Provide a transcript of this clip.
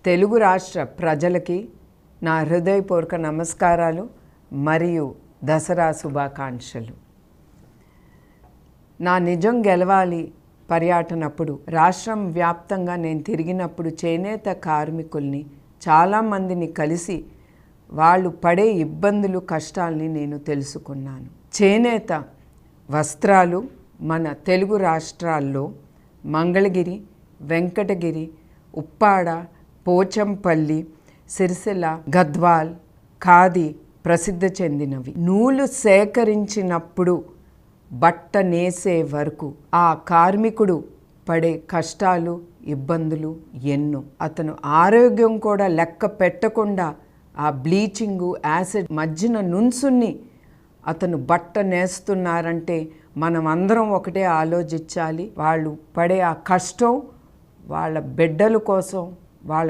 తెలుగు రాష్ట్ర ప్రజలకి నా హృదయపూర్వక నమస్కారాలు మరియు దసరా శుభాకాంక్షలు. నా నిజం గెలవాలి పర్యటనప్పుడు రాష్ట్రం వ్యాప్తంగా నేను తిరిగినప్పుడు చేనేత కార్మికుల్ని చాలామందిని కలిసి వాళ్ళు పడే ఇబ్బందులు కష్టాలని నేను తెలుసుకున్నాను. చేనేత వస్త్రాలు మన తెలుగు రాష్ట్రాల్లో మంగళగిరి, వెంకటగిరి, ఉప్పాడ, పోచంపల్లి, సిరిసిల్ల, గద్వాల్, ఖాదీ ప్రసిద్ధి చెందినవి. నూలు సేకరించినప్పుడు బట్ట నేసే వరకు ఆ కార్మికుడు పడే కష్టాలు, ఇబ్బందులు ఎన్నో. అతను ఆరోగ్యం కూడా లెక్క పెట్టకుండా ఆ బ్లీచింగు, యాసిడ్ మధ్యన నుంచుని అతను బట్ట నేస్తున్నారంటే మనం అందరం ఒకటే ఆలోచించాలి. వాళ్ళు పడే ఆ కష్టం వాళ్ళ బిడ్డల కోసం, వాళ్ళ